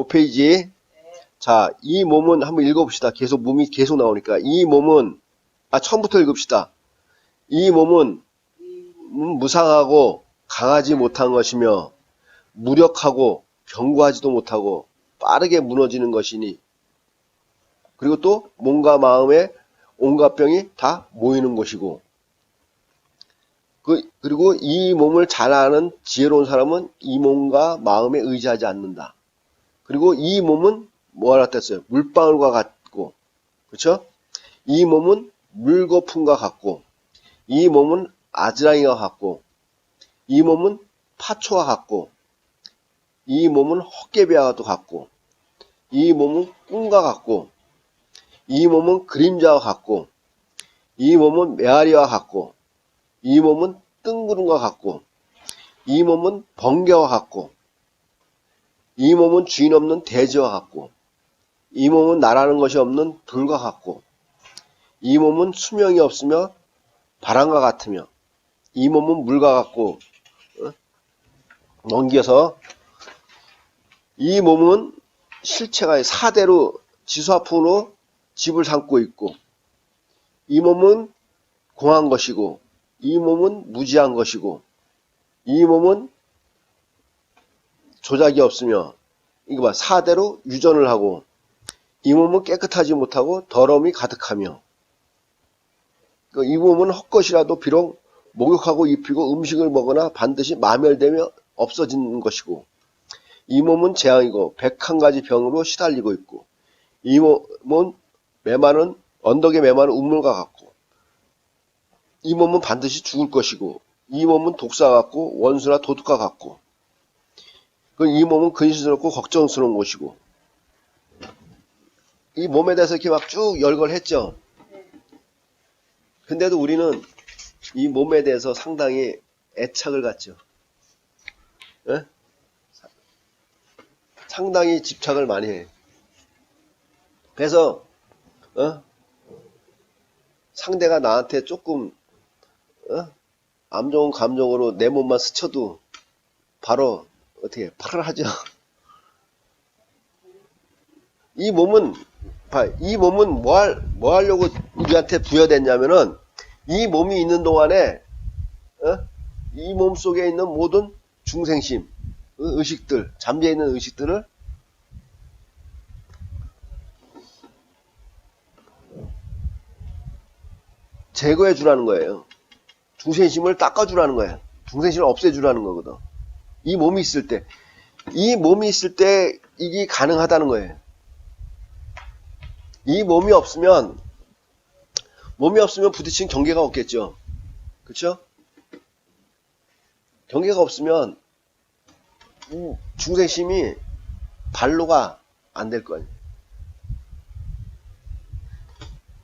5페이지. 자, 이 몸은 한번 읽어봅시다. 계속 몸이 계속 나오니까. 이 몸은, 처음부터 읽읍시다. 이 몸은 무상하고 강하지 못한 것이며 무력하고 견고하지도 못하고 빠르게 무너지는 것이니, 그리고 또 몸과 마음에 온갖 병이 다 모이는 것이고, 그리고 이 몸을 잘 아는 지혜로운 사람은 이 몸과 마음에 의지하지 않는다. 그리고 이 몸은 뭐라 했어요? 물방울과 같고, 그렇죠? 이 몸은 물거품과 같고, 이 몸은 아지랑이와 같고, 이 몸은 파초와 같고, 이 몸은 헛개비와도 같고, 이 몸은 꿈과 같고, 이 몸은 그림자와 같고, 이 몸은 메아리와 같고, 이 몸은 뜬구름과 같고, 이 몸은 번개와 같고, 이 몸은 주인 없는 대지와 같고, 이 몸은 나라는 것이 없는 불과 같고, 이 몸은 수명이 없으며 바람과 같으며, 이 몸은 물과 같고, 넘겨서 이 몸은 실체가 4대로 지수화풍으로 집을 삼고 있고, 이 몸은 공한 것이고, 이 몸은 무지한 것이고, 이 몸은 조작이 없으며, 이거 봐, 4대로 유전을 하고, 이 몸은 깨끗하지 못하고 더러움이 가득하며, 이 몸은 헛것이라도 비록 목욕하고 입히고 음식을 먹으나 반드시 마멸되며 없어지는 것이고, 이 몸은 재앙이고 101가지 병으로 시달리고 있고, 이 몸은 언덕에 메마른 우물과 같고, 이 몸은 반드시 죽을 것이고, 이 몸은 독사 같고 원수나 도둑과 같고, 이 몸은 근심스럽고 걱정스러운 것이고. 이 몸에 대해서 이렇게 막 쭉 열거했죠. 근데도 우리는 이 몸에 대해서 상당히 애착을 갖죠. 예? 상당히 집착을 많이 해. 그래서 상대가 나한테 조금 안 좋은 감정으로 내 몸만 스쳐도 바로 어떻게 팔을 하죠. 이 몸은 뭐 하려고 우리한테 부여됐냐면은, 이 몸이 있는 동안에 이 몸 속에 있는 모든 중생심, 의식들, 잠재해 있는 의식들을 제거해 주라는 거예요. 중생심을 닦아주라는 거예요. 중생심을 없애주라는 거거든. 이 몸이 있을 때 이게 가능하다는 거예요. 이 몸이 없으면 부딪힌 경계가 없겠죠. 그렇죠? 경계가 없으면 중생심이 발로가 안 될 거예요.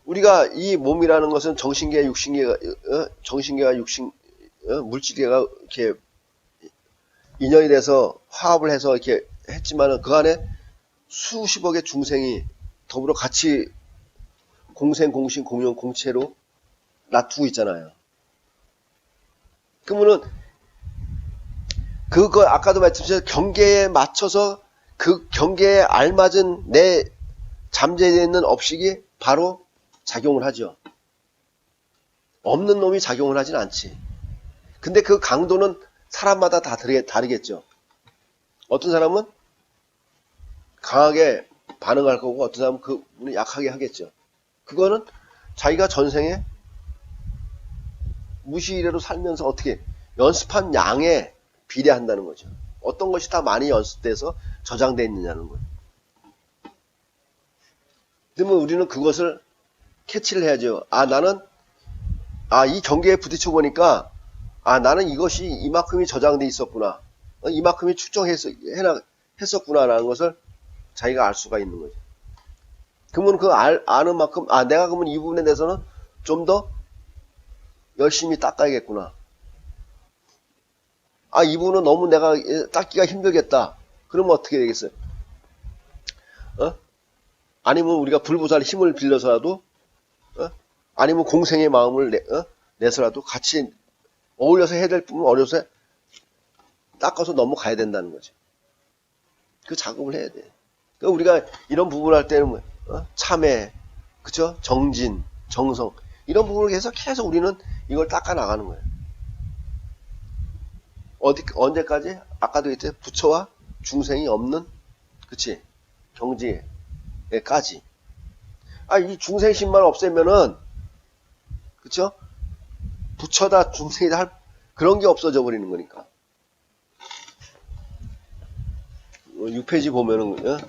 우리가 이 몸이라는 것은 정신계와 육신, 물질계가 이렇게 인연이 돼서 화합을 해서 이렇게 했지만은, 그 안에 수십억의 중생이 더불어 같이 공생, 공신, 공용, 공체로 놔두고 있잖아요. 그러면은 그거 아까도 말씀드렸지만 경계에 맞춰서 그 경계에 알맞은 내 잠재되어 있는 업식이 바로 작용을 하죠. 없는 놈이 작용을 하진 않지. 근데 그 강도는 사람마다 다 다르겠죠. 어떤 사람은 강하게 반응할 거고, 어떤 사람은 그분이 약하게 하겠죠. 그거는 자기가 전생에 무시이래로 살면서 어떻게 연습한 양에 비례한다는 거죠. 어떤 것이 다 많이 연습돼서 저장되어 있느냐는 거예요. 그러면 우리는 그것을 캐치를 해야죠. 나는 이 경계에 부딪혀 보니까 나는 이것이 이만큼이 저장돼 있었구나, 이만큼이 했었구나라는 것을 자기가 알 수가 있는 거죠. 그러면 그 아는 만큼 내가 그러면 이 부분에 대해서는 좀 더 열심히 닦아야겠구나. 이 부분은 너무 내가 닦기가 힘들겠다. 그러면 어떻게 되겠어요? 아니면 우리가 불보살 힘을 빌려서라도, 아니면 공생의 마음을 내서라도 같이 어울려서 해야 될 부분 어려서 닦아서 넘어가야 된다는 거지. 그 작업을 해야 돼. 그러니까 우리가 이런 부분을 할 때는 뭐, 참회, 그쵸? 정진, 정성 이런 부분을 계속 우리는 이걸 닦아 나가는 거예요. 언제까지? 아까도 했죠. 부처와 중생이 없는, 그치? 경지에까지. 이 중생심만 없애면은, 그쵸? 부처다, 중생이다 할, 그런 게 없어져 버리는 거니까. 6페이지 보면은,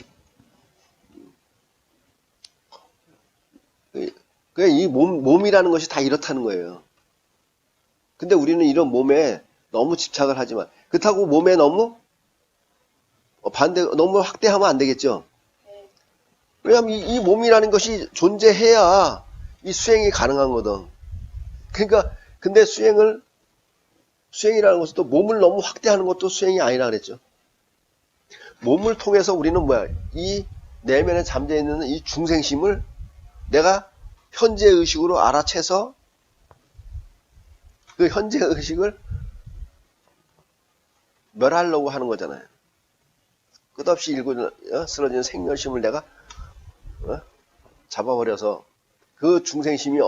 이 몸이라는 것이 다 이렇다는 거예요. 근데 우리는 이런 몸에 너무 집착을 하지만, 그렇다고 몸에 너무 너무 확대하면 안 되겠죠. 왜냐면 이 몸이라는 것이 존재해야 이 수행이 가능한 거든. 그러니까, 근데 수행이라는 것은 또 몸을 너무 확대하는 것도 수행이 아니라 그랬죠. 몸을 통해서 우리는 뭐야? 이 내면에 잠재 있는 이 중생심을 내가 현재 의식으로 알아채서 그 현재 의식을 멸하려고 하는 거잖아요. 끝없이 일고 쓰러지는 생멸심을 내가 잡아버려서 그 중생심이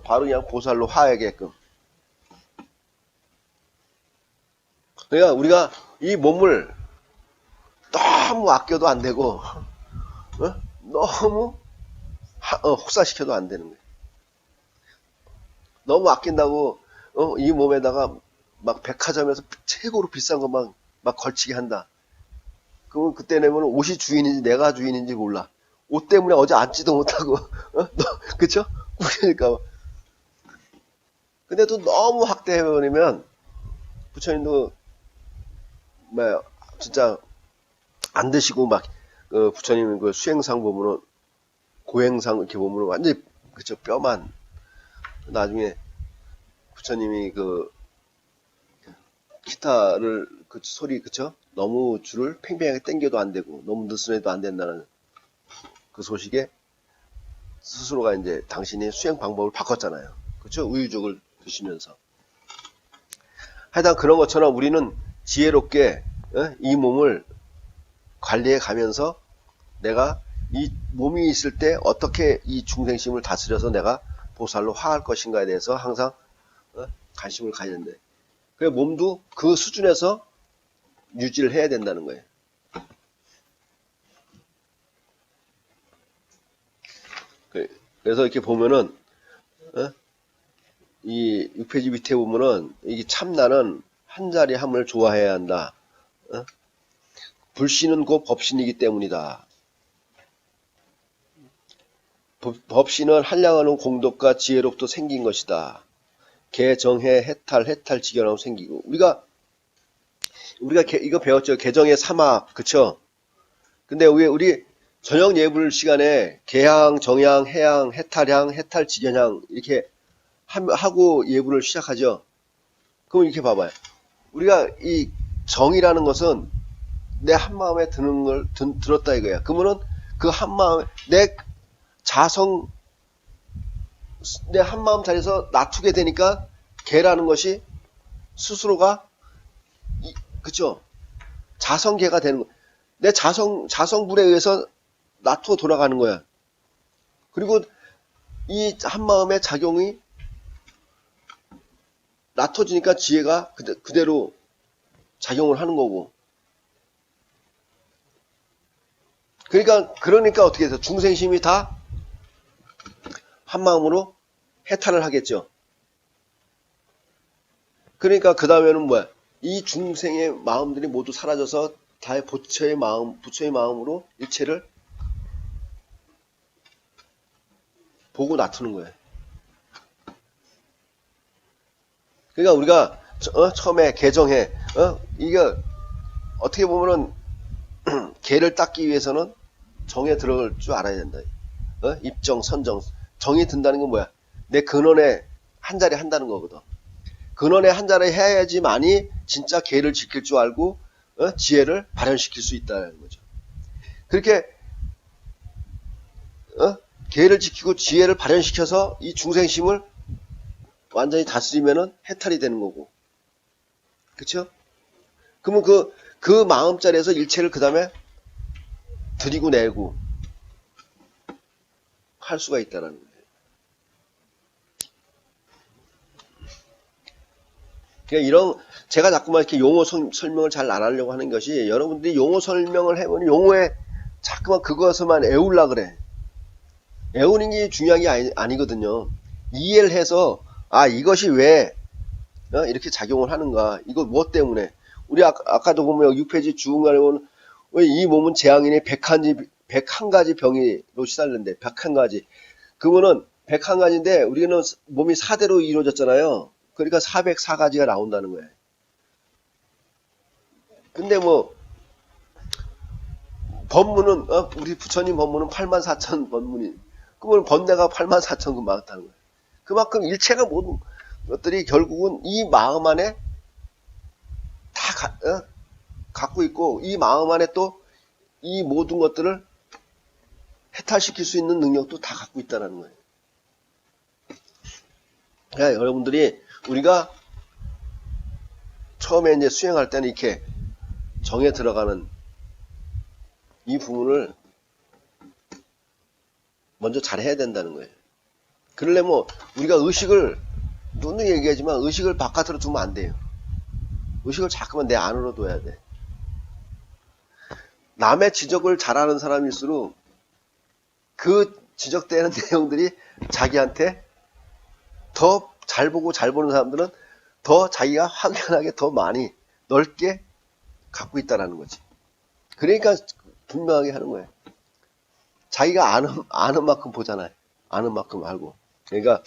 바로 그냥 보살로 화하게끔. 그러니까 우리가 이 몸을 너무 아껴도 안 되고 너무 혹사시켜도 안 되는 거예요. 너무 아낀다고 이 몸에다가 막 백화점에서 최고로 비싼 것만 막 걸치게 한다. 그러면 그때 내면 옷이 주인인지 내가 주인인지 몰라. 옷 때문에 어제 앉지도 못하고 그쵸? 그러니까 근데 또 너무 확대해버리면 부처님도 뭐 진짜 안 드시고 막 부처님 그 수행상 보면은 고행상 이렇게 보면은 완전히 그쵸 뼈만 나중에 부처님이 그 기타를 그 소리 그쵸 너무 줄을 팽팽하게 당겨도 안 되고 너무 느슨해도 안 된다는 그 소식에 스스로가 이제 당신이 수행 방법을 바꿨잖아요. 그쵸 우유죽을 드시면서 하여간 그런 것처럼 우리는 지혜롭게 이 몸을 관리해 가면서 내가 이 몸이 있을 때 어떻게 이 중생심을 다스려서 내가 보살로 화할 것인가에 대해서 항상 관심을 가져야 된대. 그래 몸도 그 수준에서 유지를 해야 된다는 거예요. 그래서 이렇게 보면은 이 6페이지 밑에 보면은 이게 참나는 한 자리 함을 좋아해야 한다. 불신은 곧 법신이기 때문이다. 법신은 한량하는 공덕과 지혜롭도 생긴 것이다. 개정해 해탈 지견하고 생기고 우리가 이거 배웠죠. 개정의 사막 그쵸? 근데 우리 저녁 예불 시간에 개향, 정향, 해향, 해탈향, 해탈 지견향 이렇게 하고 예불을 시작하죠. 그럼 이렇게 봐봐요. 우리가 이 정이라는 것은 내 한마음에 드는 걸 들었다 이거야. 그러면은 그 한마음에 내 한마음 자리에서 놔두게 되니까 개라는 것이 스스로가 그쵸? 자성개가 되는 거. 내 자성불에 의해서 놔두어 돌아가는 거야. 그리고 이 한마음의 작용이 놔둬지니까 지혜가 그대로 작용을 하는 거고. 그러니까 어떻게 해서 중생심이 다 한마음으로 해탈을 하겠죠. 그러니까 그 다음에는 뭐야? 이 중생의 마음들이 모두 사라져서 다 부처의 마음으로 일체를 보고 놔두는 거예요. 그러니까 우리가 처음에 개정해 이게 어떻게 보면은 개를 닦기 위해서는 정에 들어갈 줄 알아야 된다. 입정, 선정. 정이 든다는 건 뭐야? 내 근원에 한 자리 한다는 거거든. 근원에 한 자리 해야지만이 진짜 개를 지킬 줄 알고 지혜를 발현시킬 수 있다는 거죠. 그렇게 개를 지키고 지혜를 발현시켜서 이 중생심을 완전히 다스리면은 해탈이 되는 거고. 그쵸? 그러면 그 마음자리에서 일체를 그 다음에 들이고 내고 할 수가 있다는 거예요. 그러니까 이런 제가 자꾸만 이렇게 용어 설명을 잘 안 하려고 하는 것이 여러분들이 용어 설명을 해보니 용어에 자꾸만 그것만 애우려 그래. 애우는 게 중요한 게 아니거든요. 이해를 해서 이것이 왜 이렇게 작용을 하는가, 이거 무엇 때문에. 우리 아까도 보면 6페이지 중간에 보면 이 몸은 재앙인의 101가지 병으로 시달린대. 101가지. 그러면은 101가지인데 우리는 몸이 4대로 이루어졌잖아요. 그러니까 404가지가 나온다는 거예요. 근데 뭐 법문은 우리 부처님 법문은 84,000 법문이, 그러면 번뇌가 84,000그 많다는 거예요. 그만큼 일체가 모든 것들이 결국은 이 마음 안에 다 갖고 있고, 이 마음 안에 또 이 모든 것들을 해탈시킬 수 있는 능력도 다 갖고 있다는 거예요. 그러니까 여러분들이 우리가 처음에 이제 수행할 때는 이렇게 정에 들어가는 이 부분을 먼저 잘 해야 된다는 거예요. 그러려면 우리가 의식을, 눈으로 얘기하지만 의식을 바깥으로 두면 안 돼요. 의식을 자꾸만 내 안으로 둬야 돼. 남의 지적을 잘하는 사람일수록 그 지적되는 내용들이 자기한테 더 잘 보고 잘 보는 사람들은 더 자기가 확연하게 더 많이 넓게 갖고 있다는 거지. 그러니까 분명하게 하는 거예요. 자기가 아는 만큼 보잖아요. 아는 만큼 알고. 그러니까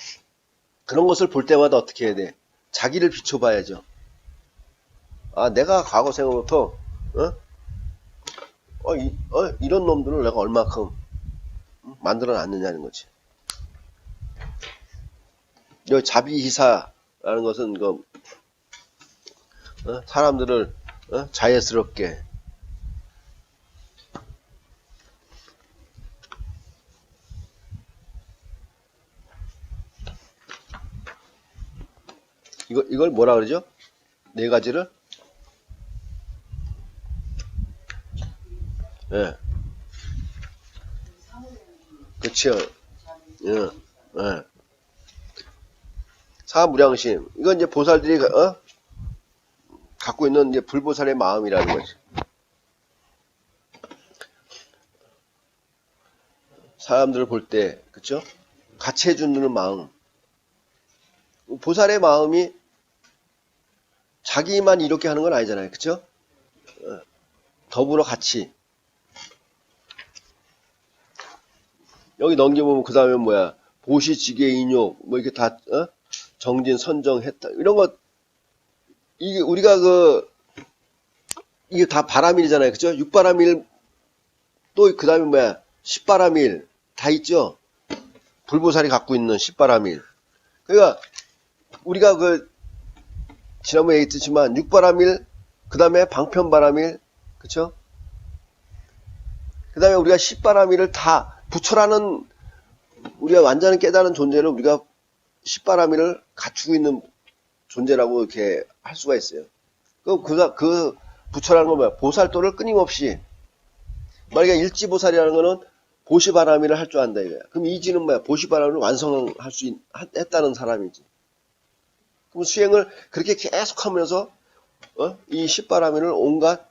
그런 것을 볼 때마다 어떻게 해야 돼? 자기를 비춰봐야죠. 내가 과거 생각부터 이런 놈들을 내가 얼마큼 만들어 놨느냐는 거지. 이 자비희사라는 것은 사람들을 자애스럽게 이걸 뭐라 그러죠? 네 가지를 그렇죠. 사무량심. 이건 이제 보살들이 갖고 있는 이제 불보살의 마음이라는 거지. 사람들을 볼 때, 그쵸? 같이 해주는 마음. 보살의 마음이 자기만 이렇게 하는 건 아니잖아요. 그쵸? 더불어 같이. 여기 넘겨보면 그 다음에 뭐야? 보시지계 인욕, 뭐 이렇게 다, 정진, 선정, 했다. 이런 것, 이게 우리가 이게 다 바람일이잖아요. 그죠? 육바람일, 또 그 다음에 뭐야? 십바람일, 다 있죠? 불보살이 갖고 있는 십바람일. 그러니까, 우리가 지난번에 얘기했지만, 육바람일, 그 다음에 방편바람일, 그쵸? 그 다음에 우리가 십바람일을 다 부처라는, 우리가 완전히 깨달은 존재를 우리가 십바람일을 갖추고 있는 존재라고 이렇게 할 수가 있어요. 그 부처라는 건 뭐야? 보살도를 끊임없이, 만약에 일지보살이라는 거는 보시바라미를 할 줄 안다 이거야. 그럼 이지는 뭐야? 보시바라미를 완성할 수 했다는 사람이지. 그럼 수행을 그렇게 계속 하면서 이 십바라미를 온갖,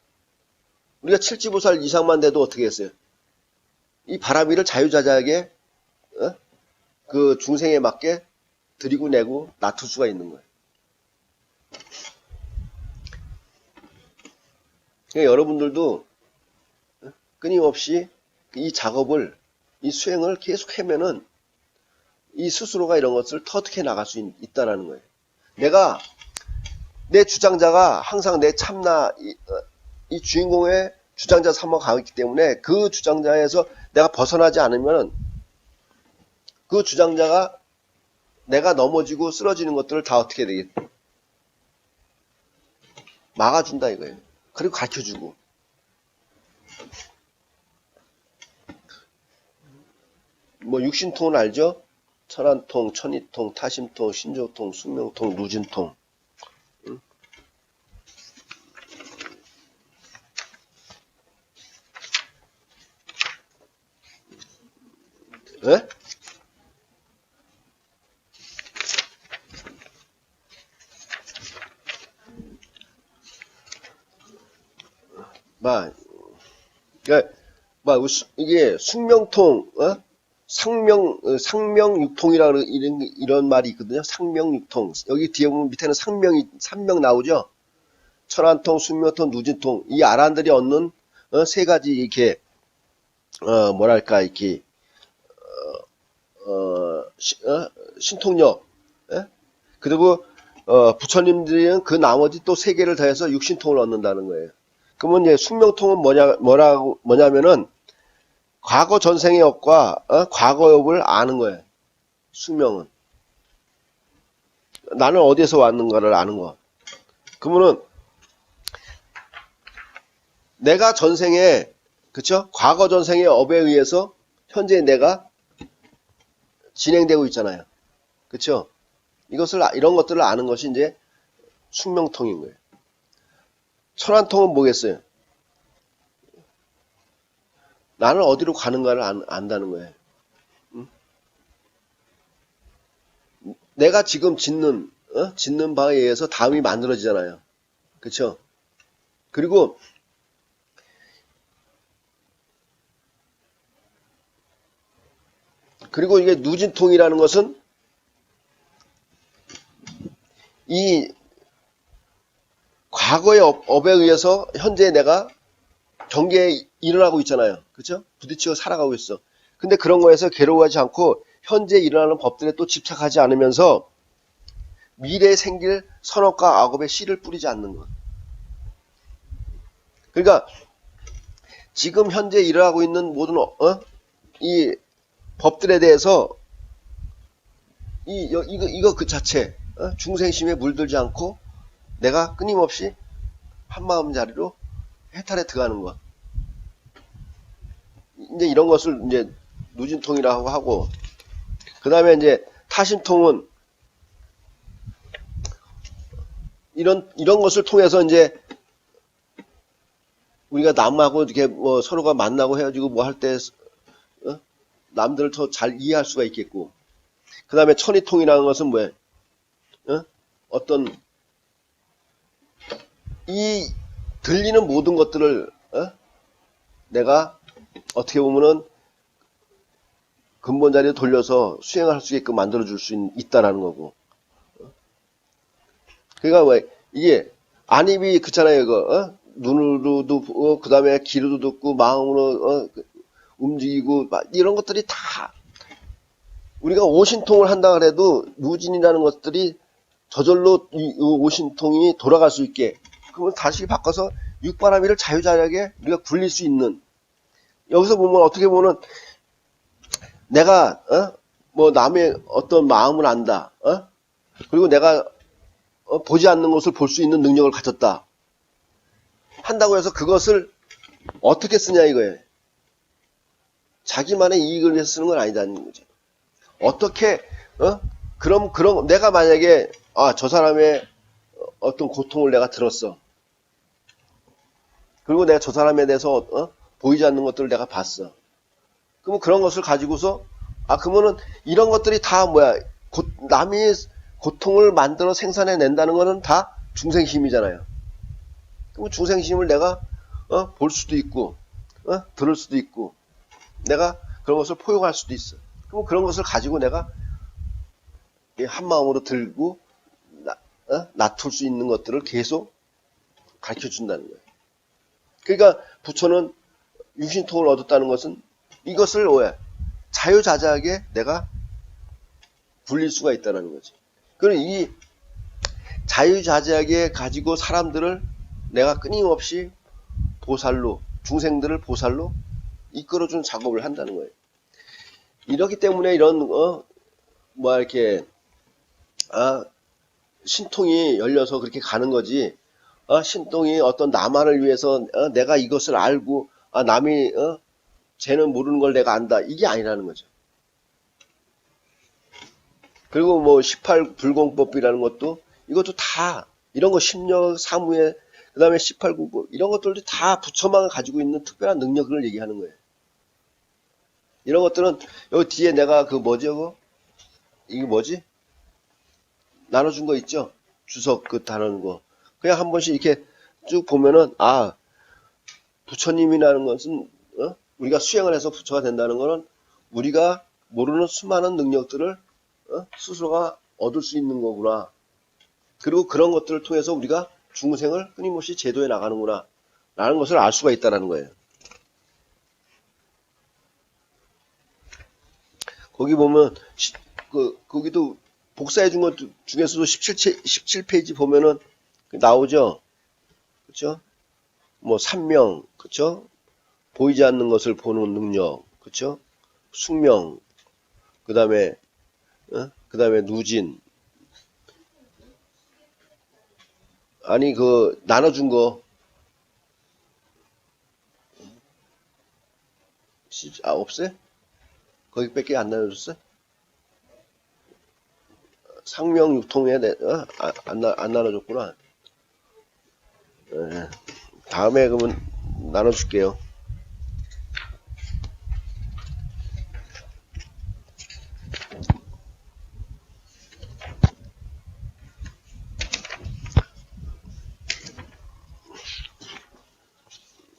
우리가 칠지보살 이상만 돼도 어떻게 했어요? 이 바라미를 자유자재하게 그 중생에 맞게 들이고 내고 놔둘 수가 있는 거예요. 그러니까 여러분들도 끊임없이 이 작업을, 이 수행을 계속 하면은 이 스스로가 이런 것을 터득해 나갈 수 있다라는 거예요. 내 주장자가 항상 내 참나, 이 주인공의 주장자 삼아 가기 때문에 그 주장자에서 내가 벗어나지 않으면 그 주장자가 내가 넘어지고 쓰러지는 것들을 다 어떻게 되겠다? 막아준다 이거예요. 그리고 가르쳐주고. 뭐 육신통은 알죠? 천안통, 천이통, 타심통, 신조통, 숙명통, 누진통. 예? 막, 그러니까 이게 숙명통, 상명육통이라 이런 말이 있거든요. 상명육통. 여기 뒤에 보면 밑에는 삼명 나오죠. 천안통, 숙명통, 누진통. 이 아란들이 얻는 세 가지 이렇게 뭐랄까 이렇게 신통력. 예? 그리고 부처님들은 그 나머지 또 세 개를 더해서 육신통을 얻는다는 거예요. 그러면 이제 숙명통은 뭐냐면은 과거 전생의 업과 과거 업을 아는 거예요. 숙명은 나는 어디에서 왔는가를 아는 거. 그러면은 내가 전생에 그쵸? 과거 전생의 업에 의해서 현재 내가 진행되고 있잖아요. 그쵸? 이런 것들을 아는 것이 이제 숙명통인 거예요. 천안통은 뭐겠어요? 나는 어디로 가는가를 안다는 거예요. 응? 내가 지금 짓는 바에 의해서 다음이 만들어지잖아요. 그쵸? 그리고 이게 누진통이라는 것은 이 과거의 업에 의해서 현재 내가 경계에 일어나고 있잖아요. 그쵸? 부딪히고 살아가고 있어. 근데 그런 거에서 괴로워하지 않고 현재 일어나는 법들에 또 집착하지 않으면서 미래에 생길 선업과 악업에 씨를 뿌리지 않는 것. 그러니까 지금 현재 일어나고 있는 모든 이 법들에 대해서 이거 그 자체 중생심에 물들지 않고 내가 끊임없이 한마음 자리로 해탈에 들어가는 것. 이제 이런 것을 이제 누진통이라고 하고, 그 다음에 이제 타심통은 이런 것을 통해서 이제 우리가 남하고 이렇게 뭐 서로가 만나고 헤어지고 뭐 할 때 남들을 더 잘 이해할 수가 있겠고, 그 다음에 천이통이라는 것은 뭐예요? 어떤 이 들리는 모든 것들을 내가 어떻게 보면은 근본 자리에 돌려서 수행할 수 있게끔 만들어줄 수 있다라는 거고. 그러니까 왜 이게 안입이 그렇잖아요. 이거 눈으로도 그 다음에 귀로도 듣고 마음으로 움직이고 이런 것들이 다 우리가 오신통을 한다 그래도 누진이라는 것들이 저절로 이 오신통이 돌아갈 수 있게, 그러면 다시 바꿔서 육바라밀을 자유자재하게 우리가 굴릴 수 있는. 여기서 보면 어떻게 보면 내가 뭐 남의 어떤 마음을 안다. 그리고 내가 보지 않는 것을 볼 수 있는 능력을 가졌다. 한다고 해서 그것을 어떻게 쓰냐 이거예요. 자기만의 이익을 위해서 쓰는 건 아니다는 거죠. 어떻게 그럼 내가 만약에 저 사람의 어떤 고통을 내가 들었어. 그리고 내가 저 사람에 대해서 보이지 않는 것들을 내가 봤어. 그러면 그런 것을 가지고서 그러면은 이런 것들이 다 뭐야? 남이 고통을 만들어 생산해 낸다는 거는 다 중생심이잖아요. 그럼 중생심을 내가 볼 수도 있고 들을 수도 있고 내가 그런 것을 포용할 수도 있어. 그럼 그런 것을 가지고 내가 한 마음으로 들고 놔둘 수 있는 것들을 계속 가르쳐 준다는 거예요. 그러니까 부처는 육신통을 얻었다는 것은 이것을 왜 자유자재하게 내가 굴릴 수가 있다는 거지. 그럼 이 자유자재하게 가지고 사람들을 내가 끊임없이 보살로, 중생들을 보살로 이끌어준 작업을 한다는 거예요. 이렇기 때문에 이런 이렇게 신통이 열려서 그렇게 가는 거지. 신통이 어떤 나만을 위해서 내가 이것을 알고 남이 쟤는 모르는 걸 내가 안다, 이게 아니라는 거죠. 그리고 뭐 18불공법이라는 것도 이것도 다 이런 거 심력 사무에 그 다음에 18구법 이런 것들도 다 부처만 가지고 있는 특별한 능력을 얘기하는 거예요. 이런 것들은 여기 뒤에 내가 그 뭐지 이게 뭐지? 나눠준 거 있죠? 주석 그 다루는 거. 그냥 한 번씩 이렇게 쭉 보면은 부처님이라는 것은 우리가 수행을 해서 부처가 된다는 거는 우리가 모르는 수많은 능력들을 스스로가 얻을 수 있는 거구나. 그리고 그런 것들을 통해서 우리가 중생을 끊임없이 제도해 나가는구나 라는 것을 알 수가 있다는 거예요. 거기 보면 거기도 복사해 준 것 중에서도 17페이지 보면은 나오죠. 그렇죠? 뭐 삼명, 그렇죠? 보이지 않는 것을 보는 능력, 그렇죠? 숙명, 그다음에 누진. 아니 그 나눠준 거 없어요? 거기밖에 안 나눠줬어요? 상명 육통에 안 나눠줬구나. 네. 다음에 그러면 나눠줄게요.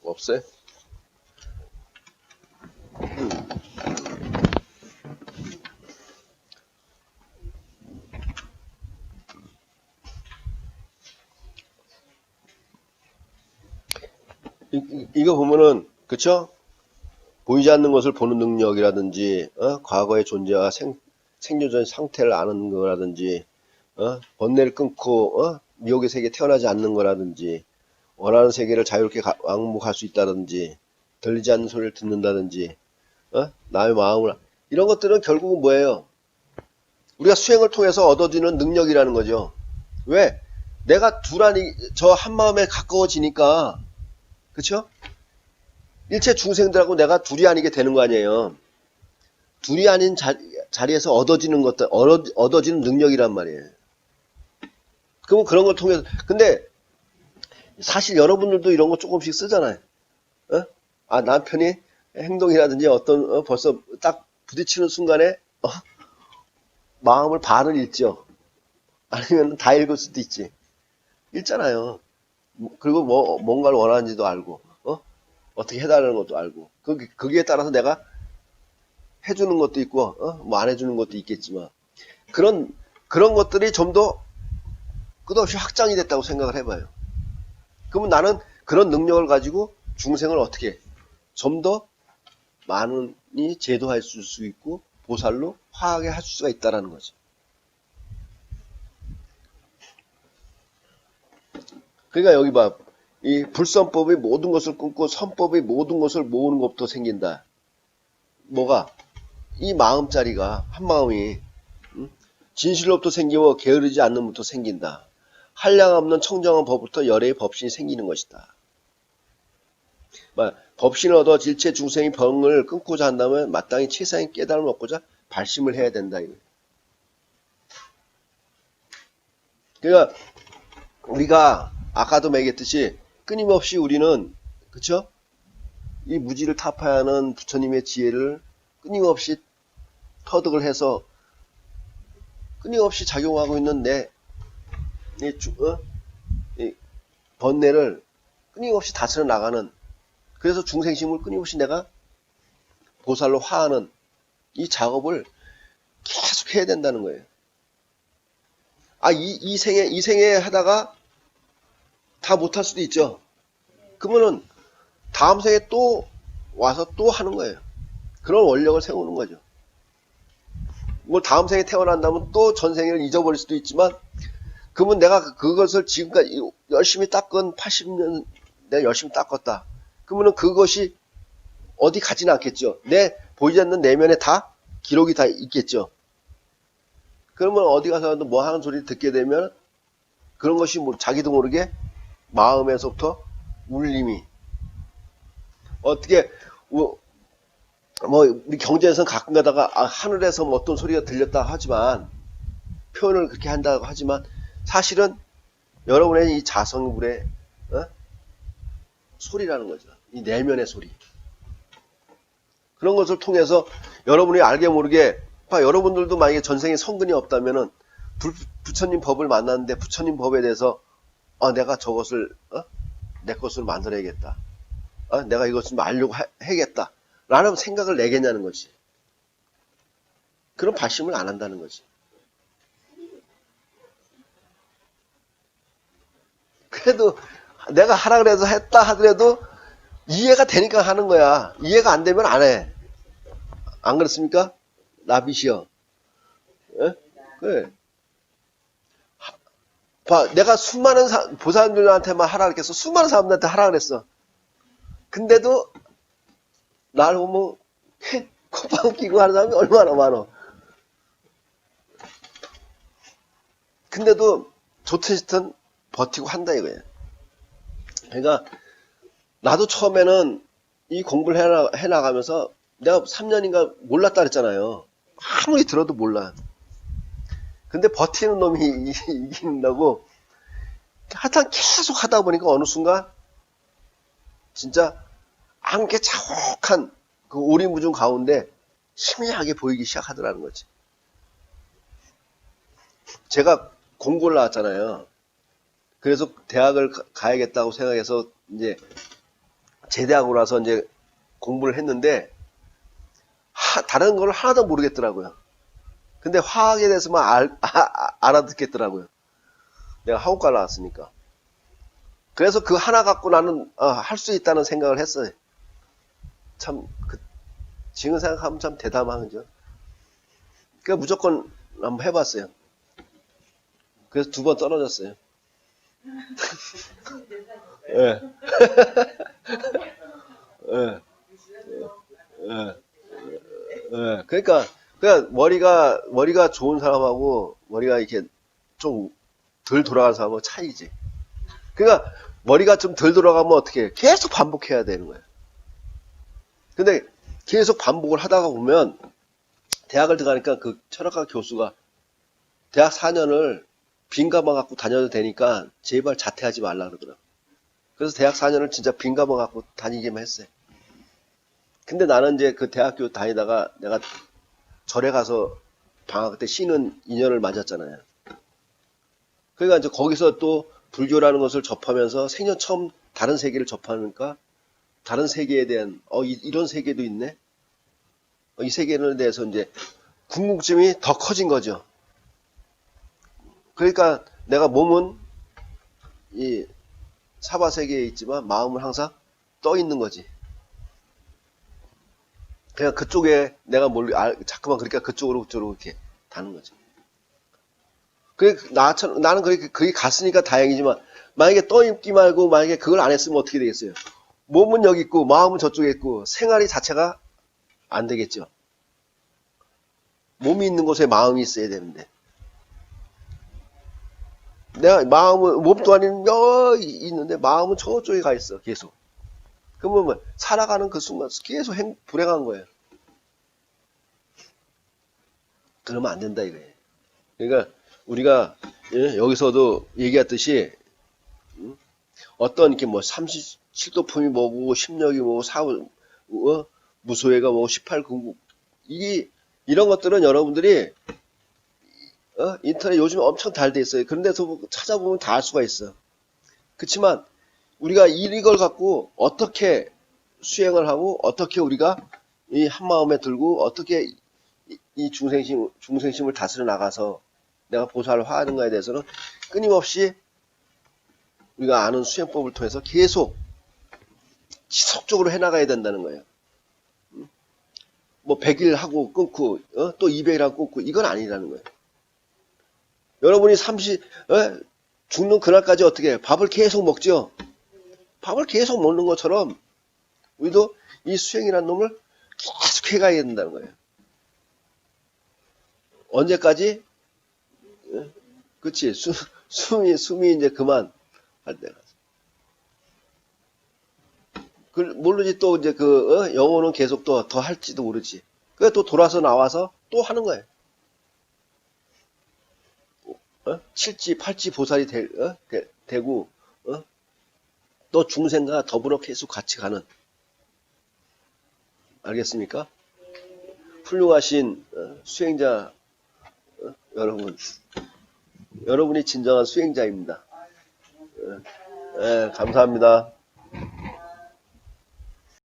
없어요? 이거 보면은 그쵸? 보이지 않는 것을 보는 능력이라든지 과거의 존재와 생존 상태를 아는 거라든지 번뇌를 끊고 미혹의 세계에 태어나지 않는 거라든지 원하는 세계를 자유롭게 왕복할 수 있다든지 들리지 않는 소리를 듣는다든지 남의 마음을 이런 것들은 결국은 뭐예요? 우리가 수행을 통해서 얻어지는 능력이라는 거죠. 왜? 내가 저 한마음에 가까워지니까 그쵸? 일체 중생들하고 내가 둘이 아니게 되는 거 아니에요. 둘이 아닌 자리에서 얻어지는 능력이란 말이에요. 그럼 그런 걸 통해서 근데 사실 여러분들도 이런 거 조금씩 쓰잖아요. 남편이 행동이라든지 벌써 딱 부딪히는 순간에 마음을 반을 읽죠. 아니면 다 읽을 수도 있지. 읽잖아요. 그리고 뭔가를 원하는지도 알고 어떻게 해달라는 것도 알고 거기에 따라서 내가 해주는 것도 있고 뭐 안 해주는 것도 있겠지만 그런 것들이 좀 더 끝없이 확장이 됐다고 생각을 해봐요. 그러면 나는 그런 능력을 가지고 중생을 어떻게 좀 더 많이 제도할 수 있고 보살로 화하게 할 수가 있다라는 거죠. 그러니까 여기 봐. 이 불선법이 모든 것을 끊고 선법이 모든 것을 모으는 것부터 생긴다. 뭐가? 이 마음자리가 한마음이 진실로부터 생기고 게으르지 않는부터 생긴다. 한량없는 청정한 법부터 열애의 법신이 생기는 것이다. 법신을 얻어 질체 중생의 병을 끊고자 한다면 마땅히 최상의 깨달음을 얻고자 발심을 해야 된다. 그러니까 우리가 아까도 얘기했듯이 끊임없이 우리는 그쵸? 이 무지를 타파하는 부처님의 지혜를 끊임없이 터득을 해서 끊임없이 작용하고 있는 이 번뇌를 끊임없이 다스려 나가는 그래서 중생심을 끊임없이 내가 보살로 화하는 이 작업을 계속 해야 된다는 거예요. 이 생에 하다가 다 못할 수도 있죠. 그러면은 다음 생에 또 와서 또 하는 거예요. 그런 원력을 세우는 거죠. 뭐 다음 생에 태어난다면 또 전생을 잊어버릴 수도 있지만 그러면 내가 그것을 지금까지 열심히 닦은 80년 내가 열심히 닦았다. 그러면은 그것이 어디 가지는 않겠죠. 보이지 않는 내면에 다 기록이 다 있겠죠. 그러면 어디 가서도 뭐 하는 소리를 듣게 되면 그런 것이 뭐 자기도 모르게 마음에서부터 울림이 어떻게 우리 경전에서는 가끔 가다가 하늘에서 뭐 어떤 소리가 들렸다 하지만 표현을 그렇게 한다고 하지만 사실은 여러분의 이 자성불의 소리라는 거죠. 이 내면의 소리. 그런 것을 통해서 여러분이 알게 모르게, 여러분들도 만약에 전생에 성근이 없다면은 부처님 법을 만났는데 부처님 법에 대해서 내가 저것을 내 것으로 만들어야겠다. 내가 이것을 좀 알려고 해야겠다. 라는 생각을 내겠냐는 거지. 그런 발심을 안 한다는 거지. 그래도 내가 하라 그래서 했다 하더라도 이해가 되니까 하는 거야. 이해가 안 되면 안 해. 안 그렇습니까? 나비시여. 예? 그래. 내가 수많은 보살들한테만 하라 그랬어. 수많은 사람들한테 하라 그랬어. 근데도 나를 보면 콧방 끼고 하는 사람이 얼마나 많아. 근데도 좋든 싫든 버티고 한다 이거야. 그러니까 나도 처음에는 이 공부를 해나가면서 내가 3년인가 몰랐다 그랬잖아요. 아무리 들어도 몰라. 근데 버티는 놈이 이긴다고 하여튼 계속 하다 보니까 어느 순간 진짜 안개 자욱한 그 오리무중 가운데 희미하게 보이기 시작하더라는 거지. 제가 공고를 나왔잖아요. 그래서 대학을 가야겠다고 생각해서 이제 제대하고 나서 이제 공부를 했는데 다른 걸 하나도 모르겠더라고요. 근데 화학에 대해서만 알아듣겠더라고요. 내가 학원과 나왔으니까. 그래서 그 하나 갖고 나는 할 수 있다는 생각을 했어요. 참 지금 생각하면 참 대담하죠. 그러니까 무조건 한번 해봤어요. 그래서 2번 떨어졌어요. 예. 예. 예. 그러니까 머리가 좋은 사람하고 머리가 이렇게 좀 덜 돌아가는 사람하고 차이지. 그러니까 머리가 좀 덜 돌아가면 어떻게 해? 계속 반복해야 되는 거예요. 근데 계속 반복을 하다가 보면 대학을 들어가니까 그 철학과 교수가 대학 4년을 빈 가방 갖고 다녀도 되니까 제발 자퇴하지 말라 그러더라고. 그래서 대학 4년을 진짜 빈 가방 갖고 다니기만 했어요. 근데 나는 이제 그 대학교 다니다가 내가 절에 가서 방학 때 쉬는 인연을 맞았잖아요. 그러니까 이제 거기서 또 불교라는 것을 접하면서 생전 처음 다른 세계를 접하니까 다른 세계에 대한 이런 세계도 있네. 이 세계에 대해서 이제 궁금증이 더 커진 거죠. 그러니까 내가 몸은 이 사바 세계에 있지만 마음은 항상 떠 있는 거지. 그냥 그쪽에 내가 자꾸만 그러니까 그쪽으로 이렇게 다는 거지. 나는 그게 갔으니까 다행이지만 만약에 떠 있기 말고 만약에 그걸 안 했으면 어떻게 되겠어요? 몸은 여기 있고 마음은 저쪽에 있고 생활이 자체가 안 되겠죠. 몸이 있는 곳에 마음이 있어야 되는데 내가 몸도 아닌 여기 있는데 마음은 저쪽에 가 있어 계속. 그러면 뭐 살아가는 그 순간 계속 불행한 거예요. 그러면 안 된다 이거예요. 그러니까 우리가 여기서도 얘기했듯이 어떤 이렇게 뭐 37도품이 뭐고 심력이 뭐고 무소회가 뭐고 18궁국 이런 것들은 여러분들이 인터넷 요즘 엄청 잘 돼 있어요. 그런 데서 찾아보면 다 알 수가 있어. 그렇지만 우리가 이걸 갖고 어떻게 수행을 하고 어떻게 우리가 이 한마음에 들고 어떻게 이 중생심을 다스려 나가서 내가 보살을 화하는가에 대해서는 끊임없이 우리가 아는 수행법을 통해서 계속 지속적으로 해나가야 된다는 거예요. 뭐 100일 하고 끊고 또 200일 하고 끊고 이건 아니라는 거예요. 여러분이 죽는 그날까지 어떻게 해? 밥을 계속 먹죠? 밥을 계속 먹는 것처럼 우리도 이 수행이라는 놈을 계속 해가야 된다는 거예요. 언제까지? 그치? 숨이 이제 그만 할 때가. 모르지 또 이제 영혼은 계속 또 더 할지도 모르지. 그래 또 돌아서 나와서 또 하는 거예요. 7지, 8지 보살이 되고, 또 중생과 더불어 계속 같이 가는. 알겠습니까? 훌륭하신 수행자 여러분, 여러분이 진정한 수행자입니다. 감사합니다.